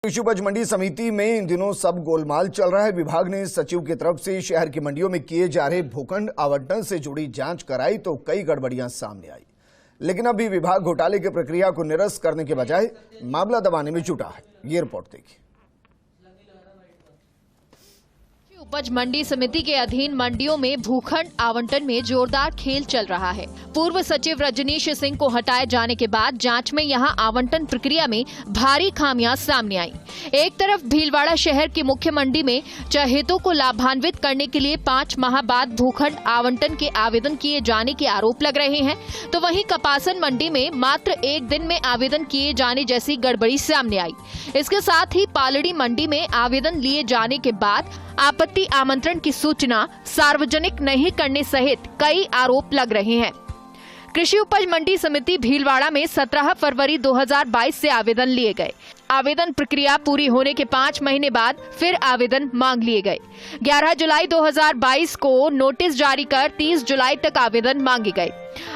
कृषि उपज मंडी समिति में इन दिनों सब गोलमाल चल रहा है। विभाग ने सचिव की तरफ से शहर की मंडियों में किए जा रहे भूखंड आवंटन से जुड़ी जांच कराई तो कई गड़बड़ियां सामने आई, लेकिन अभी विभाग घोटाले की प्रक्रिया को निरस्त करने के बजाय मामला दबाने में जुटा है। ये रिपोर्ट देखिए। उपज मंडी समिति के अधीन मंडियों में भूखंड आवंटन में जोरदार खेल चल रहा है। पूर्व सचिव रजनीश सिंह को हटाए जाने के बाद जांच में यहां आवंटन प्रक्रिया में भारी खामियां सामने आई। एक तरफ भीलवाड़ा शहर की मुख्य मंडी में चहेतों को लाभान्वित करने के लिए 5 माह बाद भूखंड आवंटन के आवेदन किए जाने के आरोप लग रहे हैं, तो वहीं कपासन मंडी में मात्र एक दिन में आवेदन किए जाने जैसी गड़बड़ी सामने आई। इसके साथ ही पालड़ी मंडी में आवेदन लिए जाने के बाद आपत्ति आमंत्रण की सूचना सार्वजनिक नहीं करने सहित कई आरोप लग रहे हैं। कृषि उपज मंडी समिति भीलवाड़ा में 17 फरवरी 2022 से आवेदन लिए गए। आवेदन प्रक्रिया पूरी होने के 5 महीने बाद फिर आवेदन मांग लिए गए। 11 जुलाई 2022 को नोटिस जारी कर 30 जुलाई तक आवेदन मांगे गए।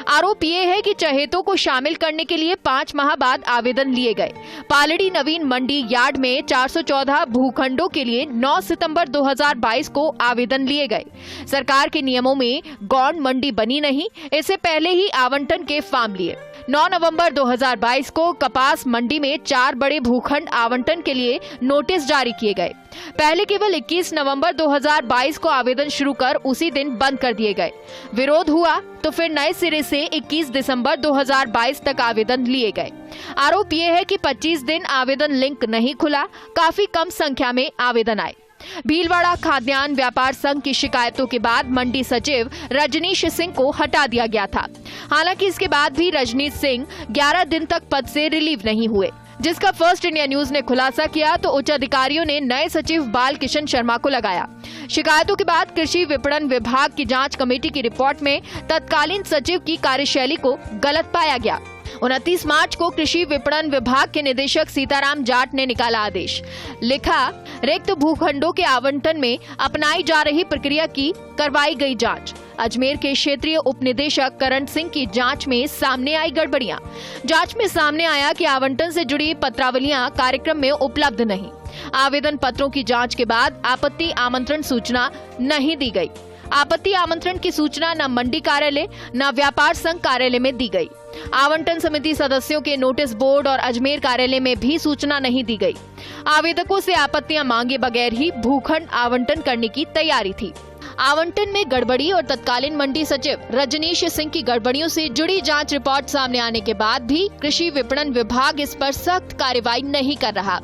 आरोप ये है कि चहेतों को शामिल करने के लिए 5 माह बाद आवेदन लिए गए। पालड़ी नवीन मंडी यार्ड में 414 भूखंडों के लिए 9 सितंबर 2022 को आवेदन लिए गए। सरकार के नियमों में गौण मंडी बनी नहीं, इससे पहले ही आवंटन के फार्म लिए। 9 नवंबर 2022 को कपास मंडी में 4 बड़े भूखंड आवंटन के लिए नोटिस जारी किए गए। पहले केवल 21 नवंबर 2022 को आवेदन शुरू कर उसी दिन बंद कर दिए गए। विरोध हुआ तो फिर नए सिरे से 21 दिसंबर 2022 तक आवेदन लिए गए। आरोप ये है कि 25 दिन आवेदन लिंक नहीं खुला, काफी कम संख्या में आवेदन आए। भीलवाड़ा खाद्यान्न व्यापार संघ की शिकायतों के बाद मंडी सचिव रजनीश सिंह को हटा दिया गया था। हालांकि इसके बाद भी रजनीश सिंह 11 दिन तक पद से रिलीव नहीं हुए, जिसका फर्स्ट इंडिया न्यूज ने खुलासा किया तो उच्च अधिकारियों ने नए सचिव बाल किशन शर्मा को लगाया। शिकायतों के बाद कृषि विपणन विभाग की जांच कमेटी की रिपोर्ट में तत्कालीन सचिव की कार्यशैली को गलत पाया गया। 29 मार्च को कृषि विपणन विभाग के निदेशक सीताराम जाट ने निकाला आदेश। लिखा, रिक्त भूखंडों के आवंटन में अपनाई जा रही प्रक्रिया की करवाई गई जांच। अजमेर के क्षेत्रीय उप निदेशक करण सिंह की जांच में सामने आई गड़बड़ियां। जांच में सामने आया कि आवंटन से जुड़ी पत्रावलियां कार्यक्रम में उपलब्ध नहीं। आवेदन पत्रों की जांच के बाद आपत्ति आमंत्रण सूचना नहीं दी गई। आपत्ति आमंत्रण की सूचना न मंडी कार्यालय न व्यापार संघ कार्यालय में दी गई। आवंटन समिति सदस्यों के नोटिस बोर्ड और अजमेर कार्यालय में भी सूचना नहीं दी गई। आवेदकों से आपत्तियां मांगे बगैर ही भूखंड आवंटन करने की तैयारी थी। आवंटन में गड़बड़ी और तत्कालीन मंडी सचिव रजनीश सिंह की गड़बड़ियों से जुड़ी जांच रिपोर्ट सामने आने के बाद भी कृषि विपणन विभाग इस पर सख्त कार्रवाई नहीं कर रहा।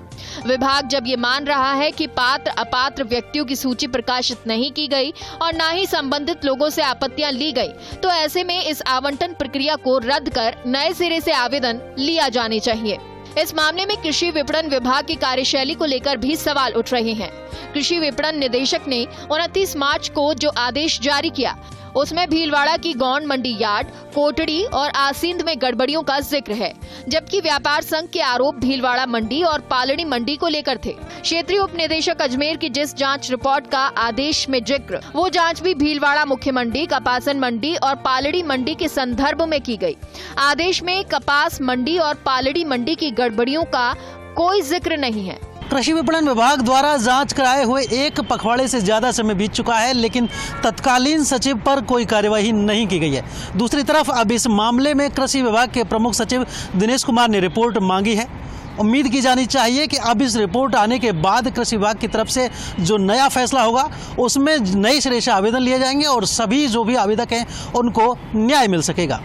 विभाग जब ये मान रहा है कि पात्र अपात्र व्यक्तियों की सूची प्रकाशित नहीं की गई और न ही संबंधित लोगों से आपत्तियां ली गई, तो ऐसे में इस आवंटन प्रक्रिया को रद्द कर नए सिरे से आवेदन लिया जाने चाहिए। इस मामले में कृषि विपणन विभाग की कार्यशैली को लेकर भी सवाल उठ रहे हैं। कृषि विपणन निदेशक ने 29 मार्च को जो आदेश जारी किया उसमें भीलवाड़ा की गौण मंडी यार्ड, कोटड़ी और आसींद में गड़बड़ियों का जिक्र है, जबकि व्यापार संघ के आरोप भीलवाड़ा मंडी और पालड़ी मंडी को लेकर थे। क्षेत्रीय उप निदेशक अजमेर की जिस जांच रिपोर्ट का आदेश में जिक्र, वो जांच भी भीलवाड़ा मुख्य मंडी, कपासन मंडी और पालड़ी मंडी के संदर्भ में की गई। आदेश में कपास मंडी और पालड़ी मंडी की गड़बड़ियों का कोई जिक्र नहीं है। कृषि विपणन विभाग द्वारा जांच कराए हुए एक पखवाड़े से ज़्यादा समय बीत चुका है, लेकिन तत्कालीन सचिव पर कोई कार्यवाही नहीं की गई है। दूसरी तरफ अब इस मामले में कृषि विभाग के प्रमुख सचिव दिनेश कुमार ने रिपोर्ट मांगी है। उम्मीद की जानी चाहिए कि अब इस रिपोर्ट आने के बाद कृषि विभाग की तरफ से जो नया फैसला होगा उसमें नए सिरे से आवेदन लिए जाएंगे और सभी जो भी आवेदक हैं उनको न्याय मिल सकेगा।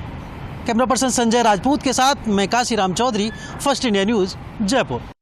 कैमरा पर्सन संजय राजपूत के साथ मैं Kashiram Chaudhary, First India News, Jaipur.